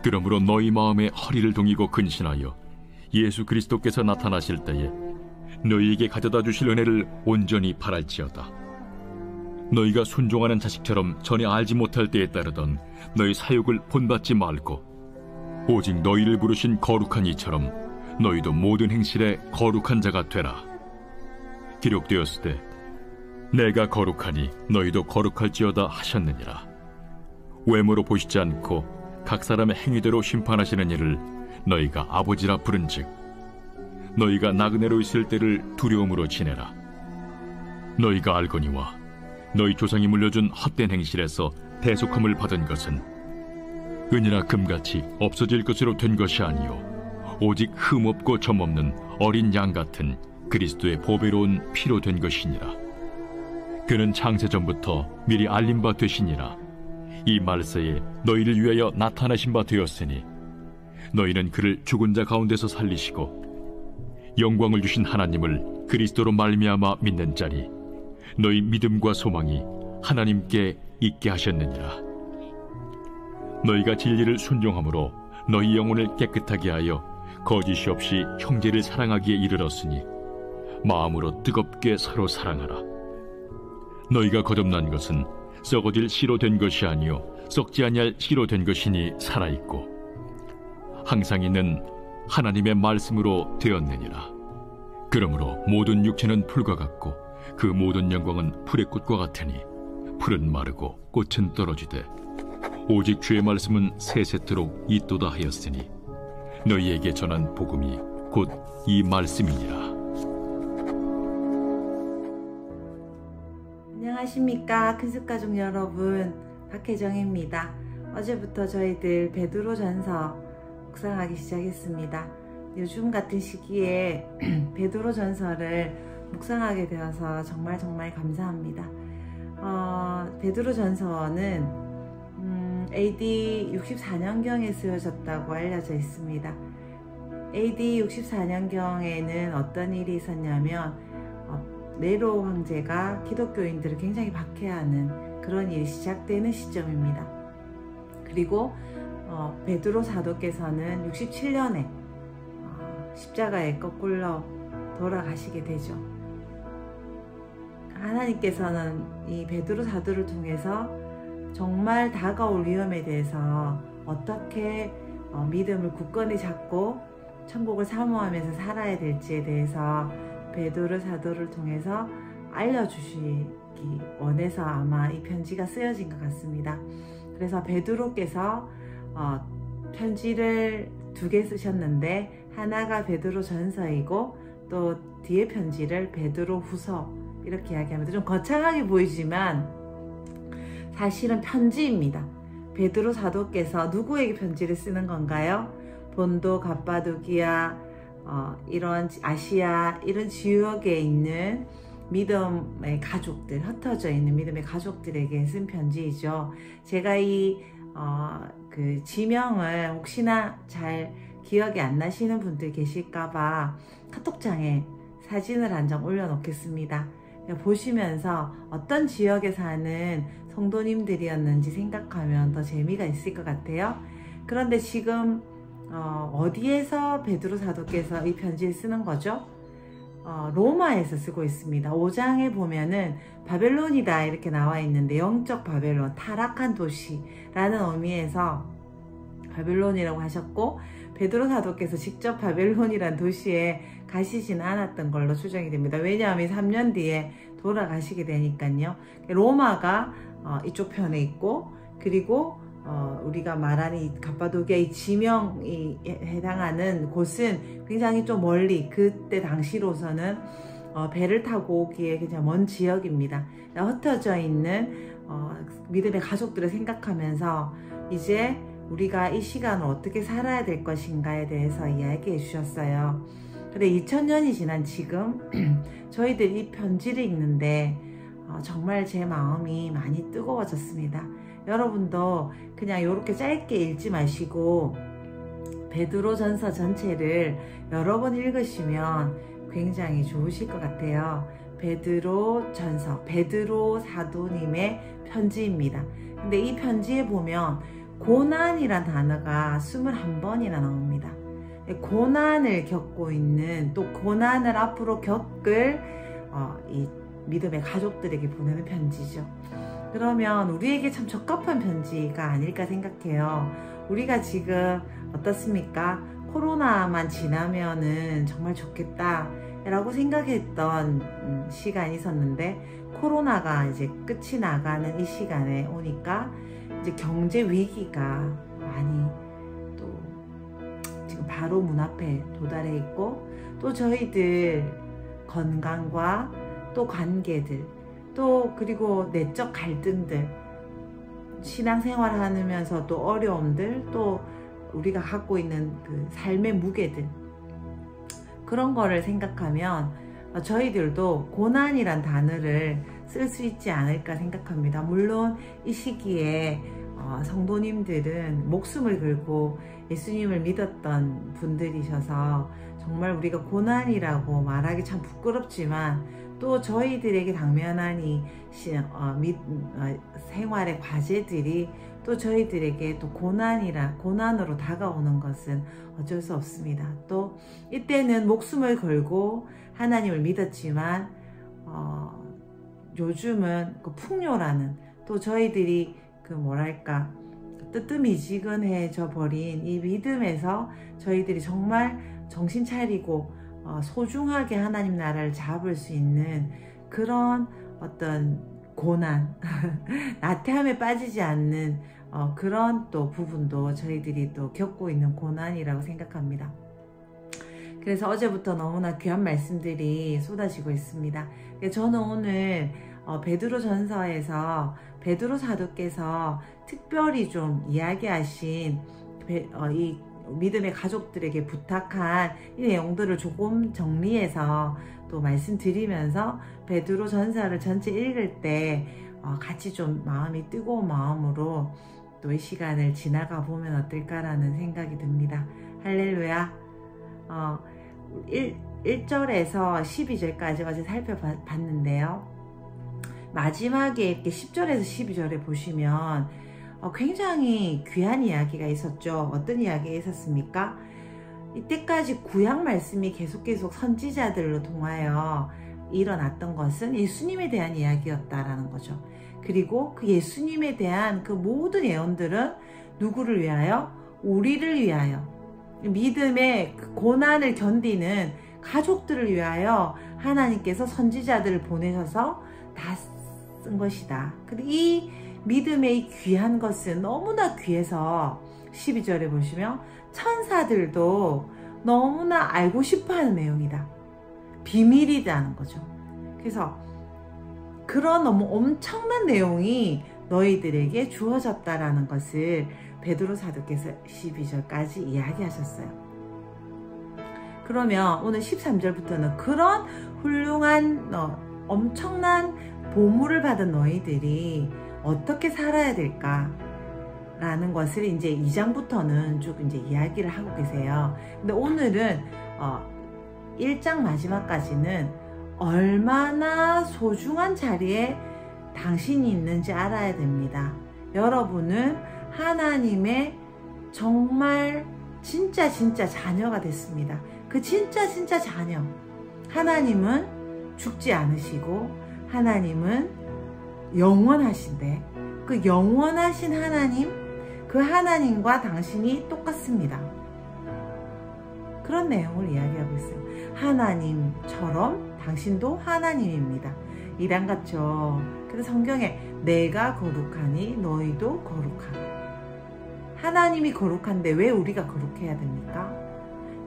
그러므로 너희 마음에 허리를 동이고 근신하여 예수 그리스도께서 나타나실 때에 너희에게 가져다 주실 은혜를 온전히 바랄지어다. 너희가 순종하는 자식처럼 전에 알지 못할 때에 따르던 너희 사욕을 본받지 말고 오직 너희를 부르신 거룩한 이처럼 너희도 모든 행실에 거룩한 자가 되라. 기록되었으되 내가 거룩하니 너희도 거룩할지어다 하셨느니라. 외모로 보시지 않고 각 사람의 행위대로 심판하시는 이를 너희가 아버지라 부른즉 너희가 나그네로 있을 때를 두려움으로 지내라. 너희가 알거니와 너희 조상이 물려준 헛된 행실에서 대속함을 받은 것은 은이나 금같이 없어질 것으로 된 것이 아니요 오직 흠없고 점없는 어린 양 같은 그리스도의 보배로운 피로 된 것이니라. 그는 창세전부터 미리 알린 바 되시니라. 이 말세에 너희를 위하여 나타나신 바 되었으니 너희는 그를 죽은 자 가운데서 살리시고 영광을 주신 하나님을 그리스도로 말미암아 믿는 자니 너희 믿음과 소망이 하나님께 있게 하셨느니라. 너희가 진리를 순종함으로 너희 영혼을 깨끗하게 하여 거짓이 없이 형제를 사랑하기에 이르렀으니 마음으로 뜨겁게 서로 사랑하라. 너희가 거듭난 것은 썩어질 씨로 된 것이 아니요 썩지 아니할 씨로 된 것이니 살아있고 항상 있는 하나님의 말씀으로 되었느니라. 그러므로 모든 육체는 풀과 같고 그 모든 영광은 풀의 꽃과 같으니 풀은 마르고 꽃은 떨어지되 오직 주의 말씀은 세세토록 있도다 하였으니 너희에게 전한 복음이 곧 이 말씀이니라. 안녕하십니까 큰숙가족 여러분, 박혜정입니다. 어제부터 저희들 베드로전서 묵상하기 시작했습니다. 요즘 같은 시기에 베드로전서를 묵상하게 되어서 정말 감사합니다. 베드로전서는 AD 64년경에 쓰여졌다고 알려져 있습니다. AD 64년경에는 어떤 일이 있었냐면 네로 황제가 기독교인들을 굉장히 박해하는 그런 일이 시작되는 시점입니다. 그리고 베드로 사도께서는 67년에 십자가에 거꾸로 돌아가시게 되죠. 하나님께서는 이 베드로 사도를 통해서 정말 다가올 위험에 대해서 어떻게 믿음을 굳건히 잡고 천국을 사모하면서 살아야 될지에 대해서 베드로 사도를 통해서 알려주시기 원해서 아마 이 편지가 쓰여진 것 같습니다. 그래서 베드로께서 편지를 2개 쓰셨는데 하나가 베드로 전서이고 또 뒤에 편지를 베드로 후서 이렇게 이야기합니다. 좀 거창하게 보이지만 사실은 편지입니다. 베드로 사도께서 누구에게 편지를 쓰는 건가요? 본도, 갑바도기아, 이런 아시아 이런 지역에 있는 믿음의 가족들, 흩어져 있는 믿음의 가족들에게 쓴 편지이죠. 제가 그 지명을 혹시나 잘 기억이 안 나시는 분들 계실까봐 카톡창에 사진을 한 장 올려놓겠습니다. 보시면서 어떤 지역에 사는 성도님들이었는지 생각하면 더 재미가 있을 것 같아요. 그런데 지금 어디에서 베드로 사도께서 이 편지를 쓰는 거죠? 로마에서 쓰고 있습니다. 5장에 보면은 바벨론이다 이렇게 나와 있는데 영적 바벨론, 타락한 도시라는 의미에서 바벨론이라고 하셨고 베드로 사도께서 직접 바벨론이란 도시에 가시지는 않았던 걸로 추정이 됩니다. 왜냐하면 3년 뒤에 돌아가시게 되니까요. 로마가 이쪽 편에 있고 그리고 우리가 말하는 이 갑바도기아의 지명이 해당하는 곳은 굉장히 좀 멀리 그때 당시로서는 배를 타고 오기에 굉장히 먼 지역입니다. 흩어져 있는 믿음의 가족들을 생각하면서 이제 우리가 이 시간을 어떻게 살아야 될 것인가에 대해서 이야기해 주셨어요. 근데 2000년이 지난 지금 저희들이 이 편지를 읽는데 정말 제 마음이 많이 뜨거워졌습니다. 여러분도 그냥 이렇게 짧게 읽지 마시고 베드로전서 전체를 여러 번 읽으시면 굉장히 좋으실 것 같아요. 베드로전서, 베드로 사도님의 편지입니다. 근데 이 편지에 보면 고난이란 단어가 21번이나 나옵니다. 고난을 겪고 있는, 또 고난을 앞으로 겪을 이 믿음의 가족들에게 보내는 편지죠. 그러면 우리에게 참 적합한 편지가 아닐까 생각해요. 우리가 지금 어떻습니까? 코로나만 지나면은 정말 좋겠다 라고 생각했던 시간이 있었는데, 코로나가 이제 끝이 나가는 이 시간에 오니까 이제 경제 위기가 많이 또 지금 바로 문 앞에 도달해 있고, 또 저희들 건강과 또 관계들, 또 그리고 내적 갈등들, 신앙생활 하면서 또 어려움들, 또 우리가 갖고 있는 그 삶의 무게들, 그런 거를 생각하면 저희들도 고난이란 단어를 쓸 수 있지 않을까 생각합니다. 물론 이 시기에 성도님들은 목숨을 걸고 예수님을 믿었던 분들이셔서 정말 우리가 고난이라고 말하기 참 부끄럽지만, 또 저희들에게 당면한 이 생활의 과제들이 또 저희들에게 또 고난으로 다가오는 것은 어쩔 수 없습니다. 또 이때는 목숨을 걸고 하나님을 믿었지만 요즘은 그 풍요라는, 또 저희들이 그 뭐랄까 뜨뜻미지근해져 버린 이 믿음에서 저희들이 정말 정신 차리고 소중하게 하나님 나라를 잡을 수 있는 그런 어떤 고난, 나태함에 빠지지 않는 그런 또 부분도 저희들이 또 겪고 있는 고난이라고 생각합니다. 그래서 어제부터 너무나 귀한 말씀들이 쏟아지고 있습니다. 저는 오늘 베드로 전서에서 베드로 사도께서 특별히 좀 이야기하신 이 믿음의 가족들에게 부탁한 이 내용들을 조금 정리해서 또 말씀드리면서 베드로 전서를 전체 읽을 때 같이 좀 마음이 뜨거운 마음으로 또 이 시간을 지나가 보면 어떨까라는 생각이 듭니다. 할렐루야. 1절에서 12절까지 어제 살펴봤는데요. 마지막에 이렇게 10절에서 12절에 보시면 굉장히 귀한 이야기가 있었죠. 어떤 이야기가 있었습니까? 이때까지 구약 말씀이 계속 선지자들로 통하여 일어났던 것은 예수님에 대한 이야기였다라는 거죠. 그리고 그 예수님에 대한 그 모든 예언들은 누구를 위하여? 우리를 위하여, 믿음의 고난을 견디는 가족들을 위하여 하나님께서 선지자들을 보내셔서 다 쓴 것이다. 그리고 이 믿음의 이 귀한 것은 너무나 귀해서 12절에 보시면 천사들도 너무나 알고 싶어하는 내용이다. 비밀이라는 거죠. 그래서 그런 너무 엄청난 내용이 너희들에게 주어졌다라는 것을 베드로 사도께서 12절까지 이야기하셨어요. 그러면 오늘 13절부터는 그런 훌륭한 엄청난 보물을 받은 너희들이 어떻게 살아야 될까? 라는 것을 이제 2장부터는 쭉 이제 이야기를 하고 계세요. 근데 오늘은 1장 마지막까지는 얼마나 소중한 자리에 당신이 있는지 알아야 됩니다. 여러분은 하나님의 정말 진짜 자녀가 됐습니다. 그 진짜 자녀. 하나님은 죽지 않으시고 하나님은 영원하신데, 그 영원하신 하나님, 그 하나님과 당신이 똑같습니다. 그런 내용을 이야기하고 있어요. 하나님처럼 당신도 하나님입니다. 이랑 같죠. 그래서 성경에 내가 거룩하니 너희도 거룩하라. 하나님이 거룩한데 왜 우리가 거룩해야 됩니까?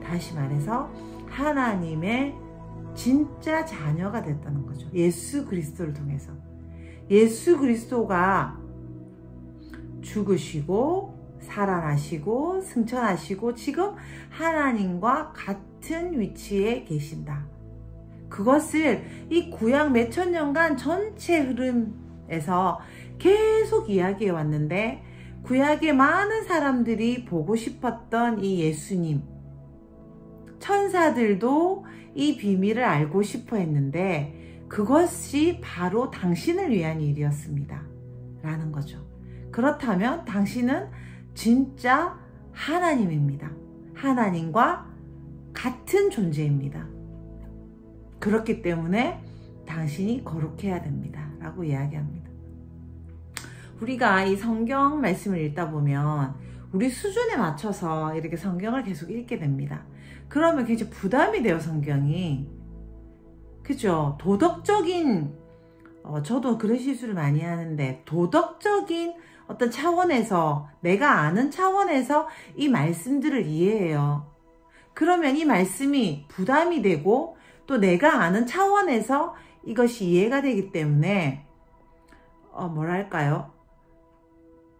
다시 말해서 하나님의 진짜 자녀가 됐다는 거죠. 예수 그리스도를 통해서. 예수 그리스도가 죽으시고 살아나시고 승천하시고 지금 하나님과 같은 위치에 계신다. 그것을 이 구약 몇천 년간 전체 흐름에서 계속 이야기해 왔는데, 구약의 많은 사람들이 보고 싶었던 이 예수님, 천사들도 이 비밀을 알고 싶어 했는데 그것이 바로 당신을 위한 일이었습니다. 라는 거죠. 그렇다면 당신은 진짜 하나님입니다. 하나님과 같은 존재입니다. 그렇기 때문에 당신이 거룩해야 됩니다. 라고 이야기합니다. 우리가 이 성경 말씀을 읽다 보면 우리 수준에 맞춰서 이렇게 성경을 계속 읽게 됩니다. 그러면 굉장히 부담이 돼요, 성경이. 그죠? 도덕적인, 저도 그런 실수를 많이 하는데, 도덕적인 어떤 차원에서, 내가 아는 차원에서 이 말씀들을 이해해요. 그러면 이 말씀이 부담이 되고, 또 내가 아는 차원에서 이것이 이해가 되기 때문에, 뭐랄까요?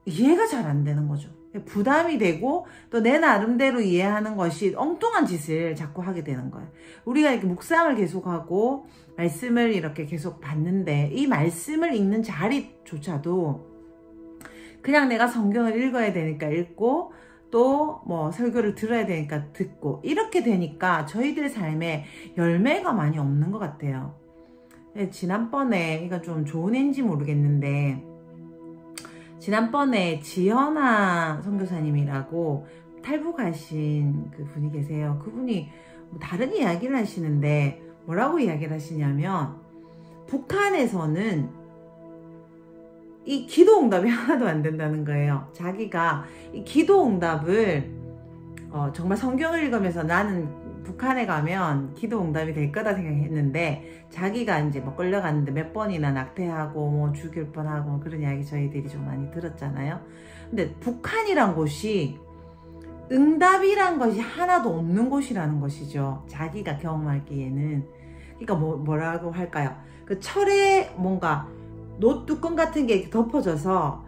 이해가 잘 안 되는 거죠. 부담이 되고 또 내 나름대로 이해하는 것이 엉뚱한 짓을 자꾸 하게 되는 거예요. 우리가 이렇게 묵상을 계속하고 말씀을 이렇게 계속 봤는데 이 말씀을 읽는 자리조차도 그냥 내가 성경을 읽어야 되니까 읽고 또 뭐 설교를 들어야 되니까 듣고 이렇게 되니까 저희들 삶에 열매가 많이 없는 것 같아요. 지난번에 이거 좀 좋은 애인지 모르겠는데 지난번에 지연아 선교사님이라고 탈북하신 그 분이 계세요. 그분이 뭐 다른 이야기를 하시는데 뭐라고 이야기를 하시냐면 북한에서는 이 기도응답이 하나도 안 된다는 거예요. 자기가 이 기도응답을 정말 성경을 읽으면서 나는 북한에 가면 기도응답이 될 거다 생각했는데 자기가 이제 뭐 끌려갔는데 몇 번이나 낙태하고 뭐 죽일 뻔하고 그런 이야기 저희들이 좀 많이 들었잖아요. 근데 북한이란 곳이 응답이란 것이 하나도 없는 곳이라는 것이죠. 자기가 경험하기에는. 그러니까 뭐라고 할까요? 그 철에 뭔가 노뚜껑 같은 게 덮어져서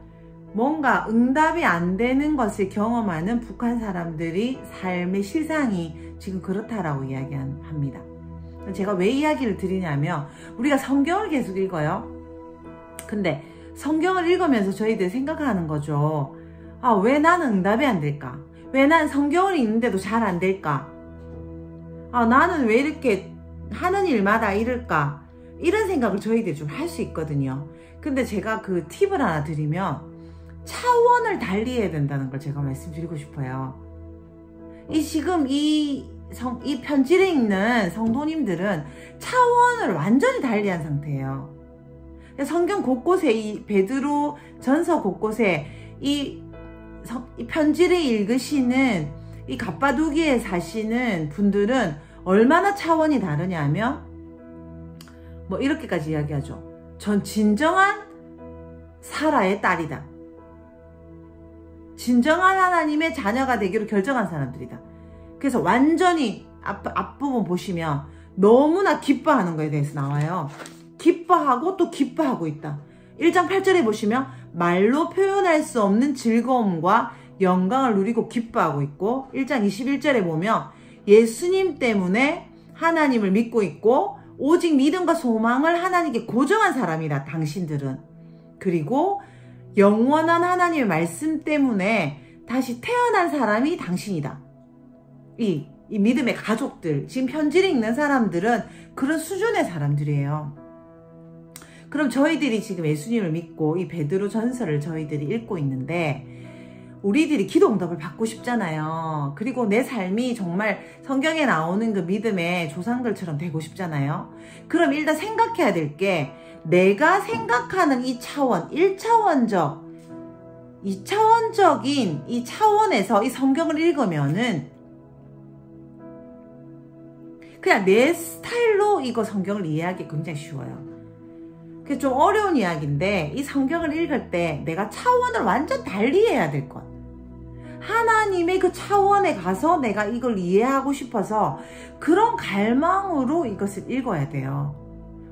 뭔가 응답이 안 되는 것을 경험하는 북한 사람들이 삶의 실상이 지금 그렇다라고 이야기합니다. 제가 왜 이야기를 드리냐면 우리가 성경을 계속 읽어요. 근데 성경을 읽으면서 저희들 생각하는 거죠. 아, 왜 나는 응답이 안 될까? 왜 난 성경을 읽는데도 잘 안 될까? 아, 나는 왜 이렇게 하는 일마다 이럴까? 이런 생각을 저희들이 좀 할 수 있거든요. 근데 제가 그 팁을 하나 드리면 차원을 달리 해야 된다는 걸 제가 말씀드리고 싶어요. 지금 이 편지를 읽는 성도님들은 차원을 완전히 달리한 상태예요. 성경 곳곳에 이 베드로 전서 곳곳에 이 편지를 읽으시는 이 갑바도기에 사시는 분들은 얼마나 차원이 다르냐면 뭐 이렇게까지 이야기하죠. 전 진정한 사라의 딸이다. 진정한 하나님의 자녀가 되기로 결정한 사람들이다. 그래서 완전히 앞부분 보시면 너무나 기뻐하는 거에 대해서 나와요. 기뻐하고 또 기뻐하고 있다. 1장 8절에 보시면 말로 표현할 수 없는 즐거움과 영광을 누리고 기뻐하고 있고 1장 21절에 보면 예수님 때문에 하나님을 믿고 있고 오직 믿음과 소망을 하나님께 고정한 사람이다. 당신들은. 그리고 영원한 하나님의 말씀 때문에 다시 태어난 사람이 당신이다. 이 믿음의 가족들, 지금 편지를 읽는 사람들은 그런 수준의 사람들이에요. 그럼 저희들이 지금 예수님을 믿고 이 베드로 전서를 저희들이 읽고 있는데 우리들이 기도 응답을 받고 싶잖아요. 그리고 내 삶이 정말 성경에 나오는 그 믿음의 조상들처럼 되고 싶잖아요. 그럼 일단 생각해야 될 게 내가 생각하는 이 차원, 1차원적, 2차원적인 이 차원에서 이 성경을 읽으면은 그냥 내 스타일로 이거 성경을 이해하기 굉장히 쉬워요. 그게 좀 어려운 이야기인데 이 성경을 읽을 때 내가 차원을 완전 달리 해야 될 것. 하나님의 그 차원에 가서 내가 이걸 이해하고 싶어서 그런 갈망으로 이것을 읽어야 돼요.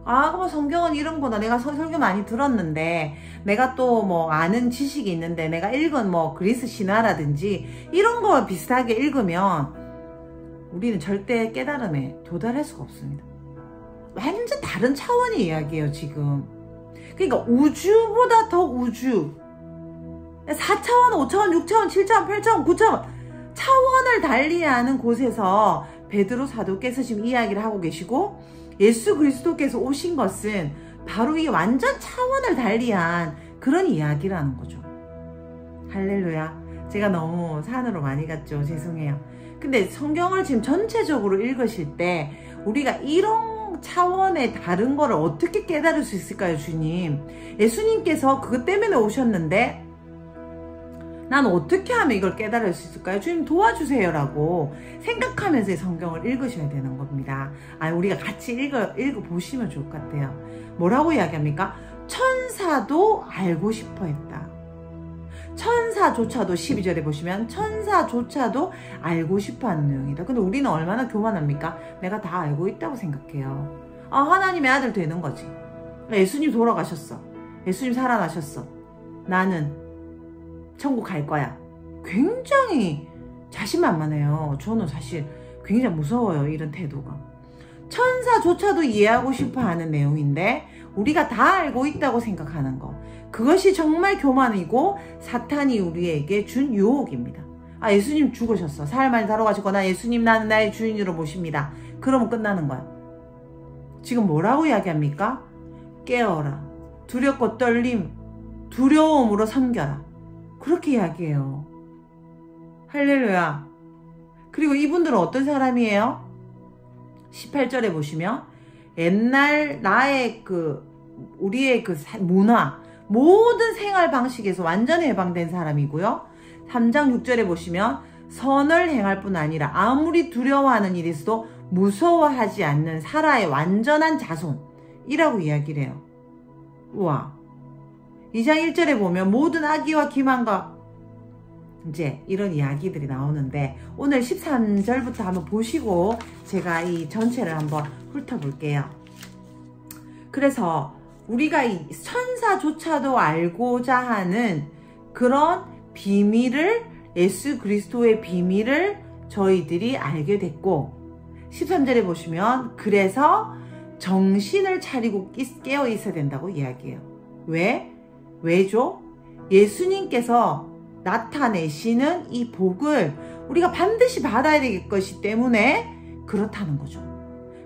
아, 뭐 성경은 이런 거다. 내가 설교 많이 들었는데 내가 또 뭐 아는 지식이 있는데 내가 읽은 뭐 그리스 신화라든지 이런 거 비슷하게 읽으면 우리는 절대 깨달음에 도달할 수가 없습니다. 완전 다른 차원의 이야기예요, 지금. 그러니까 우주보다 더 우주. 4차원, 5차원, 6차원, 7차원, 8차원, 9차원 차원을 달리하는 곳에서 베드로 사도께서 지금 이야기를 하고 계시고 예수 그리스도께서 오신 것은 바로 이 완전 차원을 달리한 그런 이야기라는 거죠. 할렐루야. 제가 너무 산으로 많이 갔죠. 죄송해요. 근데 성경을 지금 전체적으로 읽으실 때 우리가 이런 차원의 다른 거를 어떻게 깨달을 수 있을까요, 주님? 예수님께서 그것 때문에 오셨는데 난 어떻게 하면 이걸 깨달을 수 있을까요? 주님 도와주세요 라고 생각하면서 성경을 읽으셔야 되는 겁니다. 우리가 같이 읽어보시면 좋을 것 같아요. 뭐라고 이야기합니까? 천사도 알고 싶어 했다. 천사조차도 12절에 보시면 천사조차도 알고 싶어 하는 내용이다. 근데 우리는 얼마나 교만합니까? 내가 다 알고 있다고 생각해요. 하나님의 아들 되는 거지. 예수님 돌아가셨어. 예수님 살아나셨어. 나는 천국 갈 거야. 굉장히 자신만만해요. 저는 사실 굉장히 무서워요. 이런 태도가. 천사조차도 이해하고 싶어 하는 내용인데 우리가 다 알고 있다고 생각하는 거. 그것이 정말 교만이고 사탄이 우리에게 준 유혹입니다. 예수님 죽으셨어. 사흘 만에 돌아가셨거나 예수님 나는 나의 주인으로 모십니다. 그러면 끝나는 거야. 지금 뭐라고 이야기합니까? 깨어라. 두렵고 떨림, 두려움으로 섬겨라. 그렇게 이야기해요. 할렐루야. 그리고 이분들은 어떤 사람이에요? 18절에 보시면 옛날 나의 우리의 문화, 모든 생활 방식에서 완전히 해방된 사람이고요. 3장 6절에 보시면 선을 행할 뿐 아니라 아무리 두려워하는 일이 있어도 무서워하지 않는 사라의 완전한 자손이라고 이야기를 해요. 우와. 2장 1절에 보면 모든 악의와 기만과 이제 이런 이야기들이 나오는데 오늘 13절부터 한번 보시고 제가 이 전체를 한번 훑어볼게요. 그래서 우리가 이 천사조차도 알고자 하는 그런 비밀을, 예수 그리스도의 비밀을 저희들이 알게 됐고 13절에 보시면 그래서 정신을 차리고 깨어 있어야 된다고 이야기해요. 왜죠? 예수님께서 나타내시는 이 복을 우리가 반드시 받아야 될 것이기 때문에 그렇다는 거죠.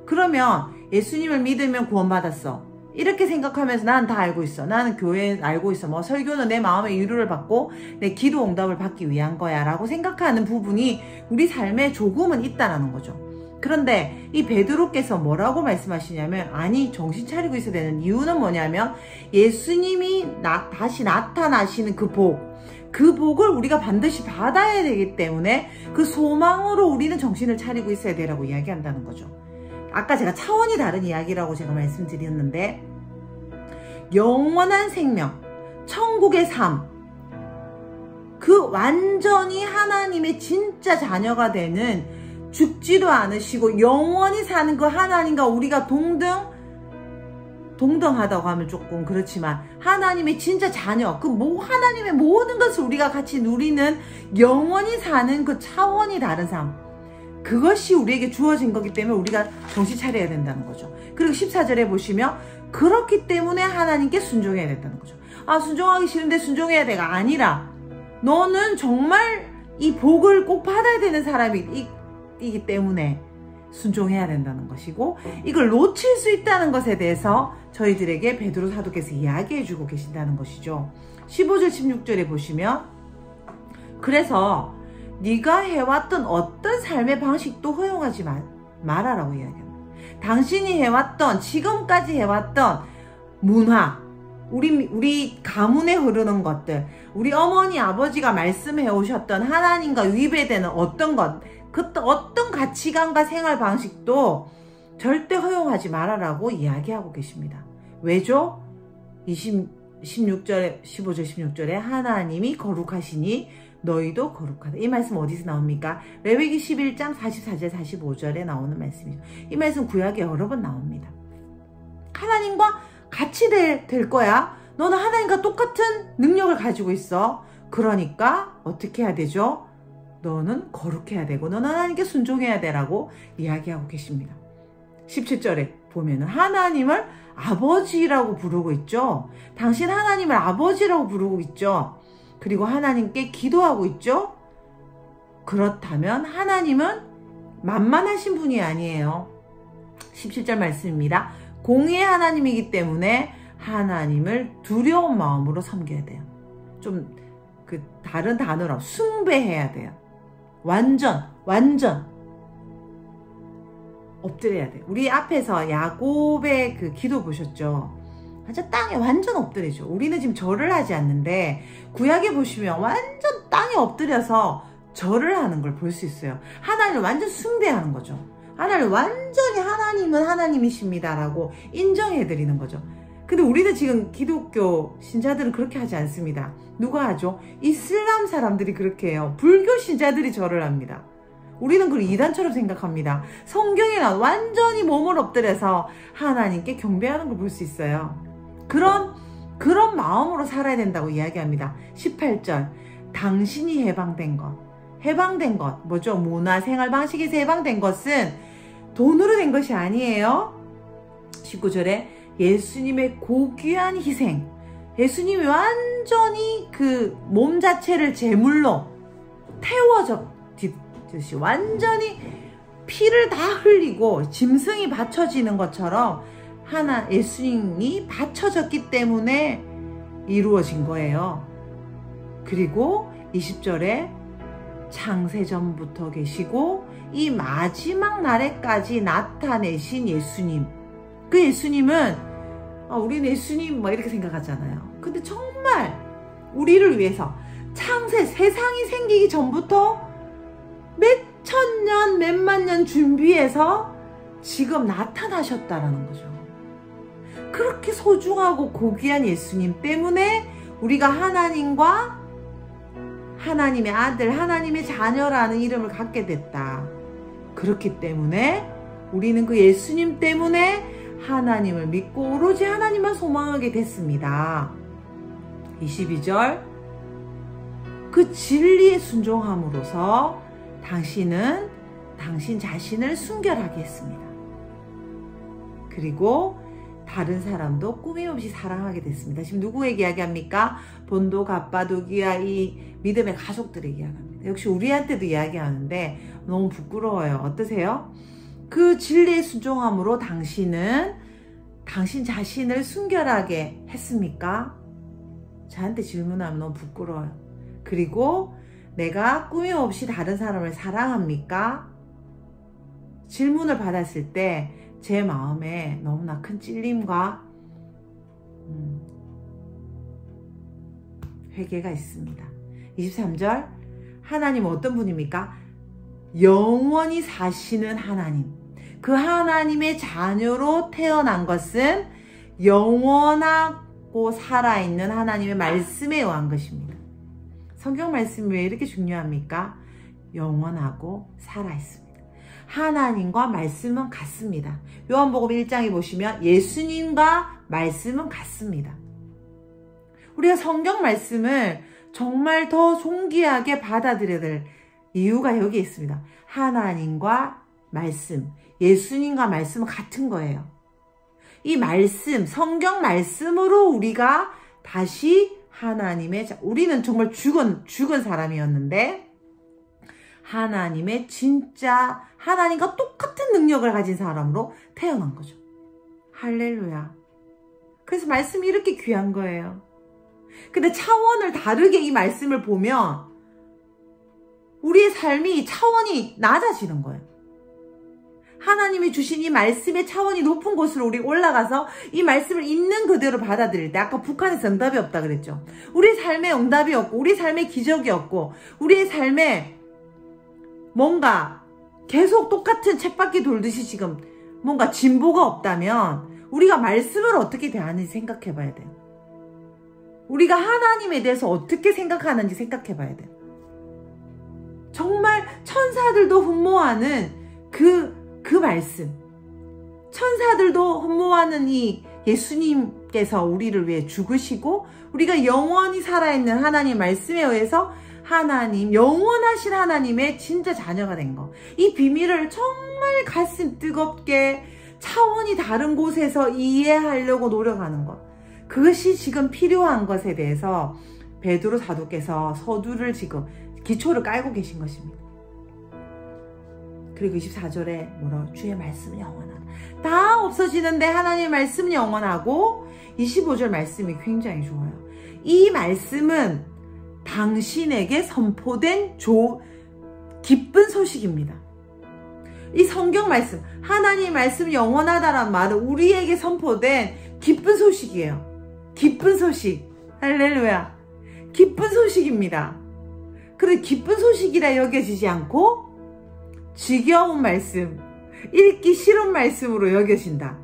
그러면 예수님을 믿으면 구원받았어. 이렇게 생각하면서 나는 다 알고 있어. 나는 교회 알고 있어. 뭐 설교는 내 마음의 위로를 받고 내 기도 응답을 받기 위한 거야 라고 생각하는 부분이 우리 삶에 조금은 있다라는 거죠. 그런데 이 베드로께서 뭐라고 말씀하시냐면 아니 정신 차리고 있어야 되는 이유는 뭐냐면 예수님이 다시 나타나시는 그 복을 우리가 반드시 받아야 되기 때문에 그 소망으로 우리는 정신을 차리고 있어야 되라고 이야기한다는 거죠. 아까 제가 차원이 다른 이야기라고 제가 말씀드렸는데 영원한 생명, 천국의 삶, 그 완전히 하나님의 진짜 자녀가 되는 죽지도 않으시고 영원히 사는 그 하나님과 우리가 동등하다고 하면 조금 그렇지만 하나님의 진짜 자녀, 하나님의 모든 것을 우리가 같이 누리는 영원히 사는 그 차원이 다른 삶, 그것이 우리에게 주어진 거기 때문에 우리가 정신 차려야 된다는 거죠. 그리고 14절에 보시면 그렇기 때문에 하나님께 순종해야 된다는 거죠. 순종하기 싫은데 순종해야 돼가 아니라 너는 정말 이 복을 꼭 받아야 되는 사람이기 때문에 순종해야 된다는 것이고 이걸 놓칠 수 있다는 것에 대해서 저희들에게 베드로 사도께서 이야기해 주고 계신다는 것이죠. 15절 16절에 보시면 그래서 네가 해왔던 어떤 삶의 방식도 허용하지 말아라고 이야기합니다. 당신이 해왔던 지금까지 해왔던 문화, 우리 가문에 흐르는 것들, 우리 어머니 아버지가 말씀해 오셨던 하나님과 위배되는 어떤 가치관과 생활 방식도 절대 허용하지 말아라고 이야기하고 계십니다. 왜죠? 15절 16절에 하나님이 거룩하시니 너희도 거룩하다. 이 말씀 어디서 나옵니까? 레위기 11장 44절 45절에 나오는 말씀이죠. 이 말씀 구약에 여러 번 나옵니다. 하나님과 같이 될 거야. 너는 하나님과 똑같은 능력을 가지고 있어. 그러니까 어떻게 해야 되죠? 너는 거룩해야 되고 너는 하나님께 순종해야 되라고 이야기하고 계십니다. 17절에 보면은 하나님을 아버지라고 부르고 있죠. 당신 하나님을 아버지라고 부르고 있죠. 그리고 하나님께 기도하고 있죠. 그렇다면 하나님은 만만하신 분이 아니에요. 17절 말씀입니다. 공의의 하나님이기 때문에 하나님을 두려운 마음으로 섬겨야 돼요. 좀 그 다른 단어로 숭배해야 돼요. 완전 엎드려야 돼요. 우리 앞에서 야곱의 그 기도 보셨죠? 완전 땅에 완전 엎드리죠. 우리는 지금 절을 하지 않는데 구약에 보시면 완전 땅에 엎드려서 절을 하는 걸 볼 수 있어요. 하나님을 완전 숭배하는 거죠. 하나님을 완전히 하나님은 하나님이십니다 라고 인정해 드리는 거죠. 근데 우리는 지금 기독교 신자들은 그렇게 하지 않습니다. 누가 하죠? 이슬람 사람들이 그렇게 해요. 불교 신자들이 절을 합니다. 우리는 그걸 이단처럼 생각합니다. 성경에 나온 완전히 몸을 엎드려서 하나님께 경배하는 걸 볼 수 있어요. 그런 마음으로 살아야 된다고 이야기합니다. 18절 당신이 해방된 것 뭐죠? 문화 생활 방식에서 해방된 것은 돈으로 된 것이 아니에요. 19절에 예수님의 고귀한 희생, 예수님이 완전히 그 몸 자체를 제물로 태워졌듯이 완전히 피를 다 흘리고 짐승이 바쳐지는 것처럼 예수님이 바쳐졌기 때문에 이루어진 거예요. 그리고 20절에 창세전부터 계시고 이 마지막 날에까지 나타내신 예수님. 그 예수님은 우리는 예수님 뭐 이렇게 생각하잖아요. 근데 정말 우리를 위해서 세상이 생기기 전부터 몇 천년 몇만 년 준비해서 지금 나타나셨다라는 거죠. 그렇게 소중하고 고귀한 예수님 때문에 우리가 하나님과 하나님의 아들, 하나님의 자녀라는 이름을 갖게 됐다. 그렇기 때문에 우리는 그 예수님 때문에 하나님을 믿고 오로지 하나님만 소망하게 됐습니다. 22절 그 진리에 순종함으로써 당신은 당신 자신을 순결하게 했습니다. 그리고 다른 사람도 꾸밈없이 사랑하게 됐습니다. 지금 누구에게 이야기합니까? 본도, 갑바도기아 이 믿음의 가족들에게 이야기합니다. 역시 우리한테도 이야기하는데 너무 부끄러워요. 어떠세요? 그 진리에 순종함으로 당신은 당신 자신을 순결하게 했습니까? 저한테 질문하면 너무 부끄러워요. 그리고 내가 꾸밈없이 다른 사람을 사랑합니까? 질문을 받았을 때 제 마음에 너무나 큰 찔림과 회개가 있습니다. 23절 하나님은 어떤 분입니까? 영원히 사시는 하나님. 그 하나님의 자녀로 태어난 것은 영원하고 살아있는 하나님의 말씀에 의한 것입니다. 성경 말씀이 왜 이렇게 중요합니까? 영원하고 살아있습니다. 하나님과 말씀은 같습니다. 요한복음 1장에 보시면 예수님과 말씀은 같습니다. 우리가 성경 말씀을 정말 더 존귀하게 받아들여야 될 이유가 여기 있습니다. 하나님과 말씀, 예수님과 말씀은 같은 거예요. 이 말씀, 성경 말씀으로 우리가 다시 우리는 정말 죽은 사람이었는데 하나님의 진짜 하나님과 똑같은 능력을 가진 사람으로 태어난 거죠. 할렐루야. 그래서 말씀이 이렇게 귀한 거예요. 근데 차원을 다르게 이 말씀을 보면 우리의 삶이 차원이 낮아지는 거예요. 하나님이 주신 이 말씀의 차원이 높은 곳으로 우리 올라가서 이 말씀을 있는 그대로 받아들일 때 아까 북한에서 응답이 없다 그랬죠. 우리 삶에 응답이 없고 우리 삶에 기적이 없고 우리의 삶에 뭔가 계속 똑같은 쳇바퀴 돌듯이 지금 뭔가 진보가 없다면 우리가 말씀을 어떻게 대하는지 생각해 봐야 돼요. 우리가 하나님에 대해서 어떻게 생각하는지 생각해 봐야 돼요. 정말 천사들도 흠모하는 그 말씀, 천사들도 흠모하는 이 예수님께서 우리를 위해 죽으시고 우리가 영원히 살아있는 하나님의 말씀에 의해서 영원하신 하나님의 진짜 자녀가 된 거. 이 비밀을 정말 가슴 뜨겁게 차원이 다른 곳에서 이해하려고 노력하는 것. 그것이 지금 필요한 것에 대해서 베드로 사도께서 서두를 지금 기초를 깔고 계신 것입니다. 그리고 24절에 주의 말씀은 영원하다. 다 없어지는데 하나님의 말씀은 영원하고 25절 말씀이 굉장히 좋아요. 이 말씀은 당신에게 선포된 기쁜 소식입니다. 이 성경 말씀, 하나님 말씀 영원하다라는 말은 우리에게 선포된 기쁜 소식이에요. 기쁜 소식. 할렐루야. 기쁜 소식입니다. 그런데 기쁜 소식이라 여겨지지 않고 지겨운 말씀, 읽기 싫은 말씀으로 여겨진다.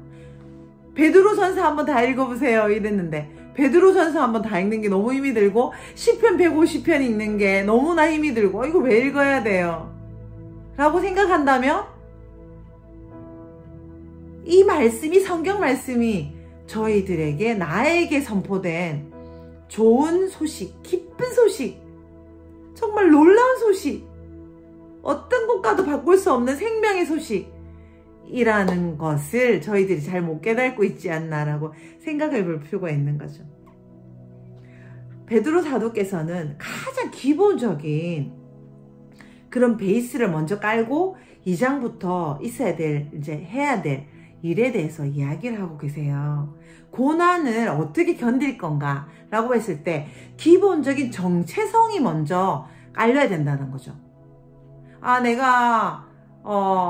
베드로전서 한번 다 읽어보세요 이랬는데 베드로전서 한번 다 읽는 게 너무 힘이 들고 시편 150편 읽는 게 너무나 힘이 들고 이거 왜 읽어야 돼요? 라고 생각한다면 이 말씀이, 성경 말씀이 저희들에게, 나에게 선포된 좋은 소식, 기쁜 소식, 정말 놀라운 소식, 어떤 것과도 바꿀 수 없는 생명의 소식이라는 것을 저희들이 잘 못 깨닫고 있지 않나라고 생각해 볼 필요가 있는 거죠. 베드로 사도께서는 가장 기본적인 그런 베이스를 먼저 깔고 2장부터 있어야 될, 이제 해야 될 일에 대해서 이야기를 하고 계세요. 고난을 어떻게 견딜 건가 라고 했을 때 기본적인 정체성이 먼저 깔려야 된다는 거죠. 아, 내가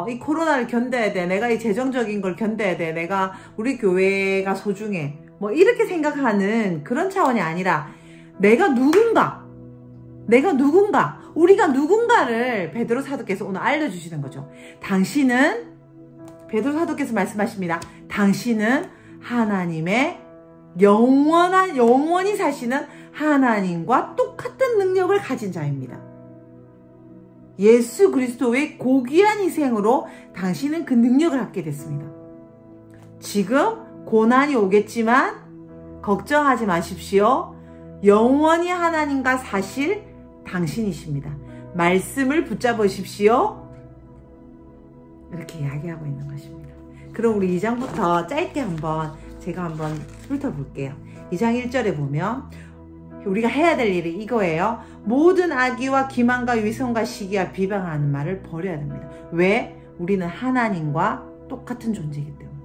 이 코로나를 견뎌야 돼. 내가 이 재정적인 걸 견뎌야 돼. 내가 우리 교회가 소중해. 뭐 이렇게 생각하는 그런 차원이 아니라 내가 누군가, 우리가 누군가를 베드로 사도께서 오늘 알려주시는 거죠. 당신은, 베드로 사도께서 말씀하십니다. 당신은 하나님의 영원히 사시는 하나님과 똑같은 능력을 가진 자입니다. 예수 그리스도의 고귀한 희생으로 당신은 그 능력을 갖게 됐습니다. 지금 고난이 오겠지만 걱정하지 마십시오. 영원히 하나님과 사실 당신이십니다. 말씀을 붙잡으십시오. 이렇게 이야기하고 있는 것입니다. 그럼 우리 2장부터 짧게 제가 한번 훑어볼게요. 2장 1절에 보면 우리가 해야 될 일이 이거예요. 모든 악의와 기만과 위선과 시기와 비방하는 말을 버려야 됩니다. 왜? 우리는 하나님과 똑같은 존재이기 때문에.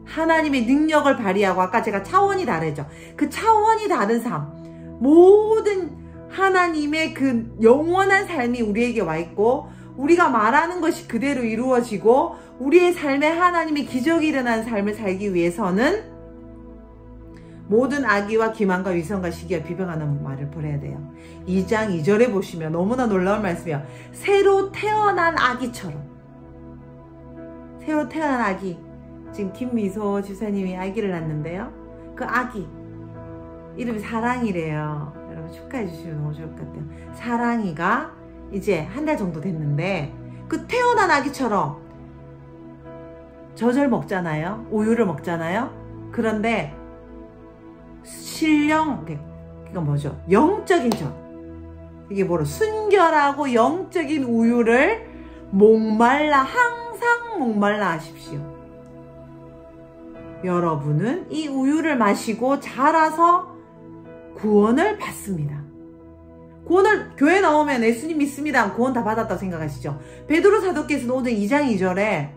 하나님의 능력을 발휘하고, 아까 제가 차원이 다르죠. 그 차원이 다른 삶, 모든 하나님의 그 영원한 삶이 우리에게 와 있고, 우리가 말하는 것이 그대로 이루어지고, 우리의 삶에 하나님의 기적이 일어나는 삶을 살기 위해서는 모든 악의와 기만과 위선과 시기와 비방하는 말을 버려야 돼요. 2장 2절에 보시면 너무나 놀라운 말씀이에요. 새로 태어난 아기처럼. 새로 태어난 아기. 지금 김미소 집사님이 아기를 낳는데요. 그 아기 이름이 사랑이래요. 여러분 축하해 주시면 너무 좋을 것 같아요. 사랑이가 이제 한 달 정도 됐는데 그 태어난 아기처럼 젖을 먹잖아요. 우유를 먹잖아요. 그런데 그러니까 뭐죠? 영적인 젖. 이게 뭐로? 순결하고 영적인 우유를 항상 목말라 하십시오. 여러분은 이 우유를 마시고 자라서 구원을 받습니다. 교회 나오면 예수님 믿습니다. 구원 다 받았다고 생각하시죠? 베드로 사도께서는 오늘 2장 2절에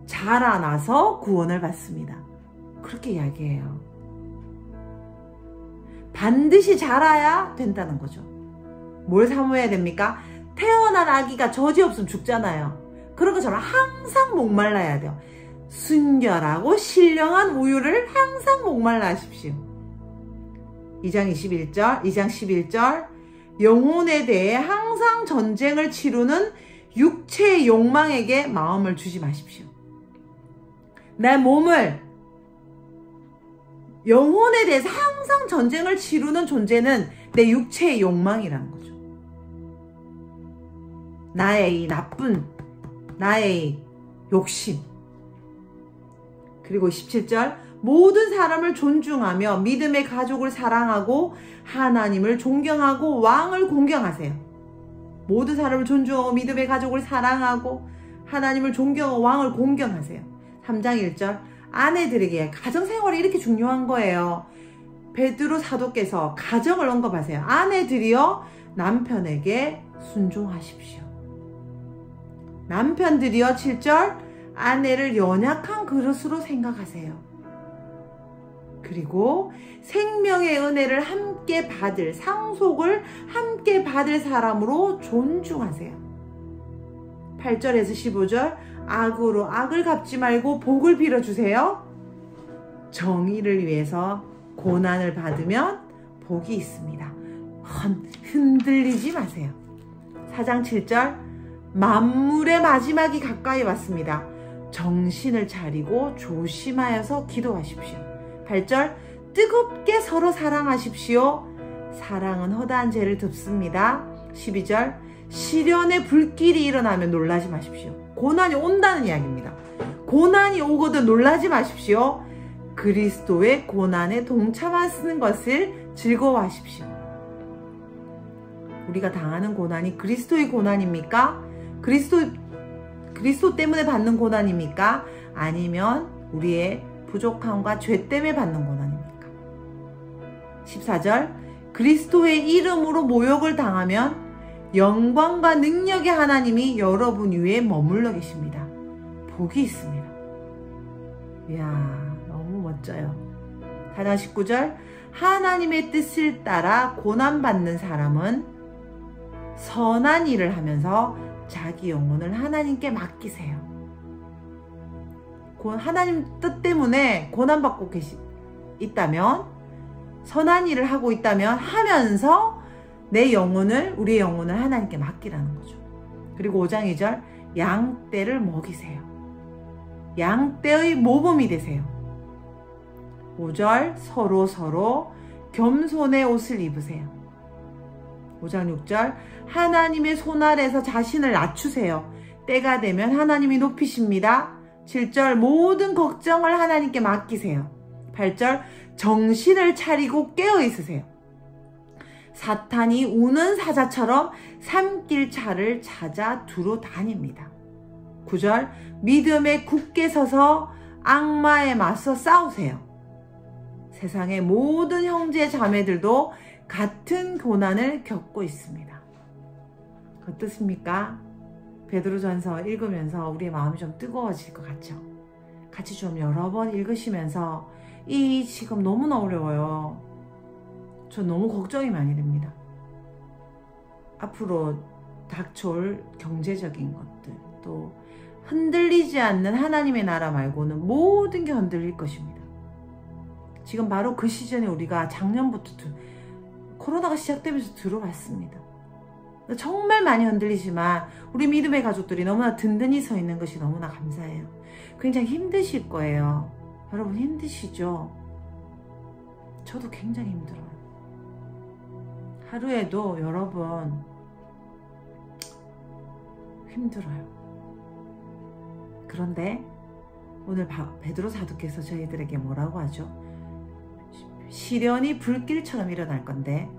자라나서 구원을 받습니다. 그렇게 이야기해요. 반드시 자라야 된다는 거죠. 뭘 사모해야 됩니까? 태어난 아기가 젖이 없으면 죽잖아요. 그런 것처럼 항상 목말라야 돼요. 순결하고 신령한 우유를 항상 목말라 하십시오. 2장 11절 영혼에 대해 항상 전쟁을 치르는 육체의 욕망에게 마음을 주지 마십시오. 내 몸을, 영혼에 대해서 항상 전쟁을 치르는 존재는 내 육체의 욕망이라는 거죠. 나의 이 나쁜, 나의 욕심. 그리고 17절 모든 사람을 존중하며 믿음의 가족을 사랑하고 하나님을 존경하고 왕을 공경하세요. 모든 사람을 존중하고 믿음의 가족을 사랑하고 하나님을 존경하고 왕을 공경하세요. 3장 1절 아내들에게 가정생활이 이렇게 중요한 거예요. 베드로 사도께서 가정을 언급하세요. 아내들이여 남편에게 순종하십시오. 남편들이여 7절 아내를 연약한 그릇으로 생각하세요. 그리고 생명의 은혜를 함께 받을, 상속을 함께 받을 사람으로 존중하세요. 8절에서 15절, 악으로 악을 갚지 말고 복을 빌어주세요. 정의를 위해서 고난을 받으면 복이 있습니다. 흔들리지 마세요. 4장 7절, 만물의 마지막이 가까이 왔습니다. 정신을 차리고 조심하여서 기도하십시오. 8절, 뜨겁게 서로 사랑하십시오. 사랑은 허다한 죄를 덮습니다. 12절, 시련의 불길이 일어나면 놀라지 마십시오. 고난이 온다는 이야기입니다. 고난이 오거든 놀라지 마십시오. 그리스도의 고난에 동참하시는 것을 즐거워하십시오. 우리가 당하는 고난이 그리스도의 고난입니까? 그리스도 때문에 받는 고난입니까? 아니면 우리의 부족함과 죄 때문에 받는 고난입니까? 14절, 그리스도의 이름으로 모욕을 당하면 영광과 능력의 하나님이 여러분 위에 머물러 계십니다. 복이 있습니다. 이야, 너무 멋져요. 4장 19절, 하나님의 뜻을 따라 고난받는 사람은 선한 일을 하면서 자기 영혼을 하나님께 맡기세요. 하나님 뜻 때문에 고난받고 있다면, 선한 일을 하고 있다면 하면서 내 영혼을, 우리의 영혼을 하나님께 맡기라는 거죠. 그리고 5장 2절, 양떼를 먹이세요. 양떼의 모범이 되세요. 5절, 서로 겸손의 옷을 입으세요. 5장 6절, 하나님의 손 아래에서 자신을 낮추세요. 때가 되면 하나님이 높이십니다. 7절, 모든 걱정을 하나님께 맡기세요. 8절, 정신을 차리고 깨어 있으세요. 사탄이 우는 사자처럼 산길 차를 찾아 두루 다닙니다. 9절, 믿음에 굳게 서서 악마에 맞서 싸우세요. 세상의 모든 형제 자매들도 같은 고난을 겪고 있습니다. 어떻습니까? 베드로전서 읽으면서 우리의 마음이 좀 뜨거워질 것 같죠? 같이 좀 여러 번 읽으시면서 이 지금 너무나 어려워요. 저 너무 걱정이 많이 됩니다. 앞으로 닥쳐올 경제적인 것들, 또 흔들리지 않는 하나님의 나라 말고는 모든 게 흔들릴 것입니다. 지금 바로 그 시즌에 우리가 작년부터 코로나가 시작되면서 들어왔습니다. 정말 많이 흔들리지만 우리 믿음의 가족들이 너무나 든든히 서 있는 것이 너무나 감사해요. 굉장히 힘드실 거예요. 여러분 힘드시죠? 저도 굉장히 힘들어요. 하루에도 여러분 힘들어요. 그런데 오늘 베드로 사도께서 저희들에게 뭐라고 하죠? 시련이 불길처럼 일어날 건데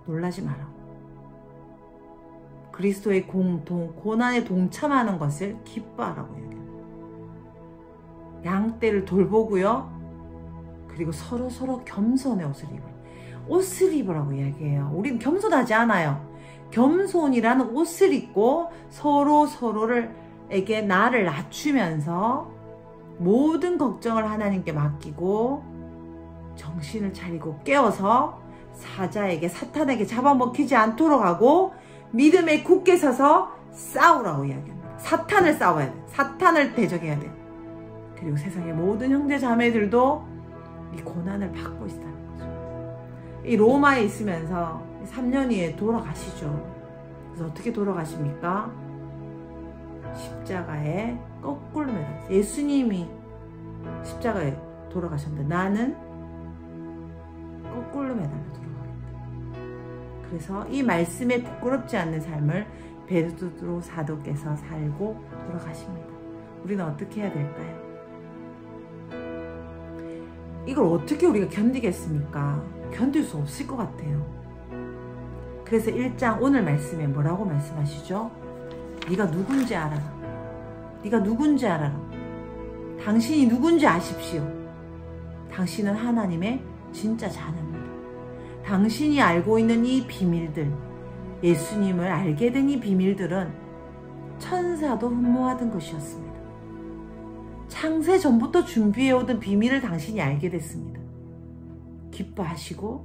놀라지 마라. 그리스도의 고난에 동참하는 것을 기뻐하라고 얘기해요. 양떼를 돌보고요. 그리고 서로 겸손의 옷을 입으라. 옷을 입으라고 이야기해요. 우린 겸손하지 않아요. 겸손이라는 옷을 입고 서로에게 나를 낮추면서 모든 걱정을 하나님께 맡기고 정신을 차리고 깨어서 사탄에게 잡아먹히지 않도록 하고 믿음에 굳게 서서 싸우라고 이야기합니다. 사탄을 싸워야 돼. 사탄을 대적해야 돼. 그리고 세상의 모든 형제 자매들도 이 고난을 받고 있다는 거죠. 이 로마에 있으면서 3년 후에 돌아가시죠. 그래서 어떻게 돌아가십니까? 십자가에 거꾸로 매달려. 예수님이 십자가에 돌아가셨는데 나는 거꾸로 매달려 돌아가겠다. 그래서 이 말씀에 부끄럽지 않는 삶을 베드로 사도께서 살고 돌아가십니다. 우리는 어떻게 해야 될까요? 이걸 어떻게 우리가 견디겠습니까? 견딜 수 없을 것 같아요. 그래서 1장 오늘 말씀에 뭐라고 말씀하시죠? 네가 누군지 알아라. 네가 누군지 알아라. 당신이 누군지 아십시오. 당신은 하나님의 진짜 자녀입니다. 당신이 알고 있는 이 비밀들, 예수님을 알게 된 이 비밀들은 천사도 흠모하던 것이었습니다. 창세 전부터 준비해오던 비밀을 당신이 알게 됐습니다. 기뻐하십시오.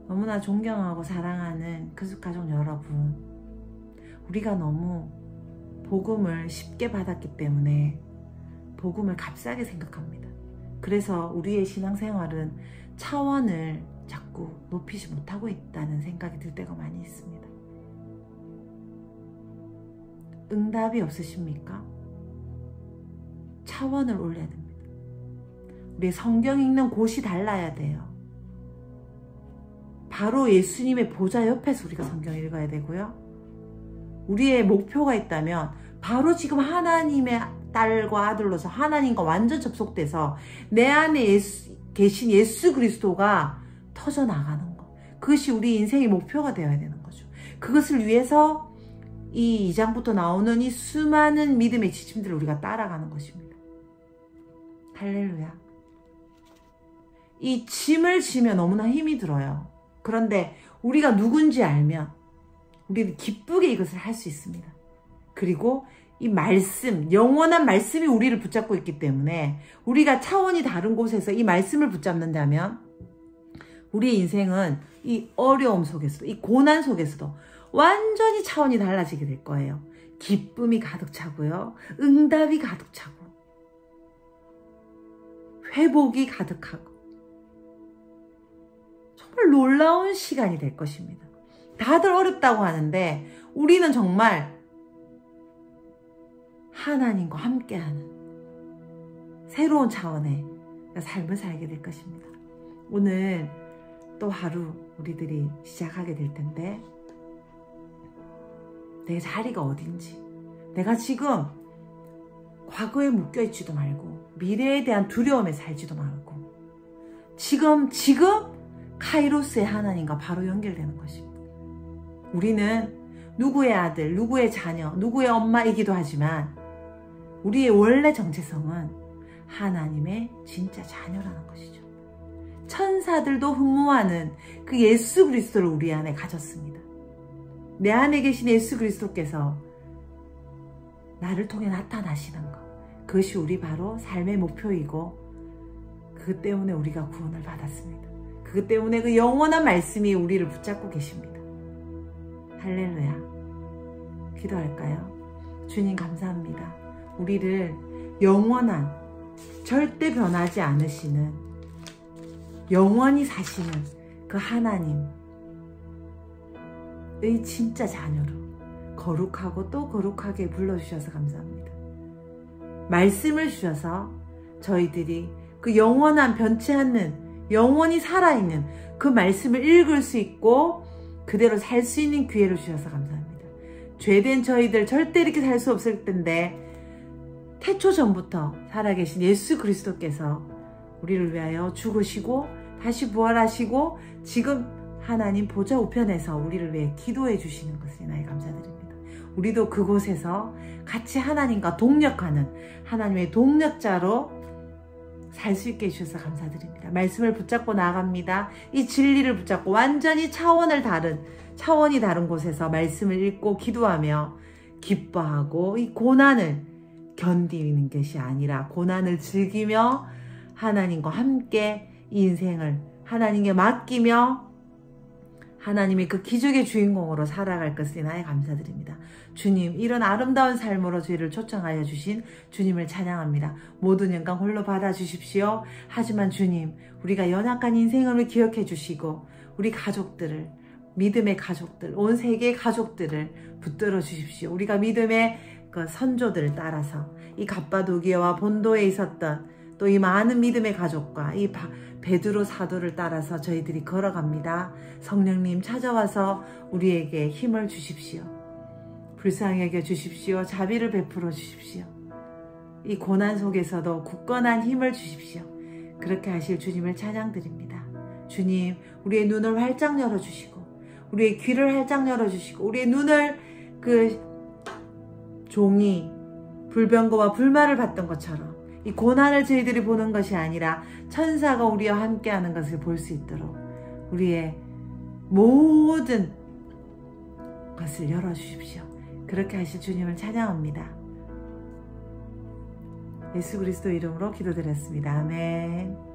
너무나 존경하고 사랑하는 그숙가족 여러분, 우리가 너무 복음을 쉽게 받았기 때문에 복음을 값싸게 생각합니다. 그래서 우리의 신앙생활은 차원을 자꾸 높이지 못하고 있다는 생각이 들 때가 많이 있습니다. 응답이 없으십니까? 차원을 올려야 됩니다. 우리 성경 읽는 곳이 달라야 돼요. 바로 예수님의 보좌 옆에서 우리가 성경을 읽어야 되고요. 우리의 목표가 있다면 바로 지금 하나님의 딸과 아들로서 하나님과 완전 접속돼서 내 안에 계신 예수 그리스도가 터져나가는 것, 그것이 우리 인생의 목표가 되어야 되는 거죠. 그것을 위해서 이 2장부터 나오는 이 수많은 믿음의 지침들을 우리가 따라가는 것입니다. 할렐루야. 이 짐을 지면 너무나 힘이 들어요. 그런데 우리가 누군지 알면 우리는 기쁘게 이것을 할 수 있습니다. 그리고 이 말씀, 영원한 말씀이 우리를 붙잡고 있기 때문에 우리가 차원이 다른 곳에서 이 말씀을 붙잡는다면 우리의 인생은 이 어려움 속에서도, 이 고난 속에서도 완전히 차원이 달라지게 될 거예요. 기쁨이 가득 차고요. 응답이 가득 차고 회복이 가득하고 정말 놀라운 시간이 될 것입니다. 다들 어렵다고 하는데 우리는 정말 하나님과 함께하는 새로운 차원의 삶을 살게 될 것입니다. 오늘 또 하루 우리들이 시작하게 될 텐데 내 자리가 어딘지, 내가 지금 과거에 묶여있지도 말고 미래에 대한 두려움에 살지도 말고 지금 카이로스의 하나님과 바로 연결되는 것입니다. 우리는 누구의 아들, 누구의 자녀, 누구의 엄마이기도 하지만 우리의 원래 정체성은 하나님의 진짜 자녀라는 것이죠. 천사들도 흠모하는 그 예수 그리스도를 우리 안에 가졌습니다. 내 안에 계신 예수 그리스도께서 나를 통해 나타나시는 것, 그것이 우리 바로 삶의 목표이고 그것 때문에 우리가 구원을 받았습니다. 그것 때문에 그 영원한 말씀이 우리를 붙잡고 계십니다. 할렐루야. 기도할까요? 주님 감사합니다. 우리를 영원한, 절대 변하지 않으시는, 영원히 사시는 그 하나님의 진짜 자녀로 거룩하고 또 거룩하게 불러주셔서 감사합니다. 말씀을 주셔서 저희들이 그 영원한 변치 않는, 영원히 살아있는 그 말씀을 읽을 수 있고 그대로 살 수 있는 기회를 주셔서 감사합니다. 죄된 저희들 절대 이렇게 살 수 없을 텐데 태초 전부터 살아계신 예수 그리스도께서 우리를 위하여 죽으시고 다시 부활하시고 지금 하나님 보좌 우편에서 우리를 위해 기도해 주시는 것을 인하여 감사드립니다. 우리도 그곳에서 같이 하나님과 동력하는 하나님의 동력자로 살 수 있게 해주셔서 감사드립니다. 말씀을 붙잡고 나갑니다. 이 진리를 붙잡고 완전히 차원이 다른 곳에서 말씀을 읽고 기도하며 기뻐하고 이 고난을 견디는 것이 아니라 고난을 즐기며 하나님과 함께 이 인생을 하나님께 맡기며 하나님의 그 기적의 주인공으로 살아갈 것을 인하여 감사드립니다. 주님, 이런 아름다운 삶으로 저희를 초청하여 주신 주님을 찬양합니다. 모든 영광 홀로 받아주십시오. 하지만 주님, 우리가 연약한 인생을 기억해 주시고 우리 가족들을, 믿음의 가족들, 온 세계의 가족들을 붙들어 주십시오. 우리가 믿음의 그 선조들을 따라서 이 갑바도기아와 본도에 있었던 또 이 많은 믿음의 가족과 이 베드로 사도를 따라서 저희들이 걸어갑니다. 성령님 찾아와서 우리에게 힘을 주십시오. 불쌍히 여겨 주십시오. 자비를 베풀어 주십시오. 이 고난 속에서도 굳건한 힘을 주십시오. 그렇게 하실 주님을 찬양드립니다. 주님, 우리의 눈을 활짝 열어주시고 우리의 귀를 활짝 열어주시고 우리의 눈을 그 종이 불병거와 불말을 받던 것처럼 이 고난을 저희들이 보는 것이 아니라 천사가 우리와 함께하는 것을 볼 수 있도록 우리의 모든 것을 열어주십시오. 그렇게 하실 주님을 찬양합니다. 예수 그리스도 이름으로 기도드렸습니다. 아멘.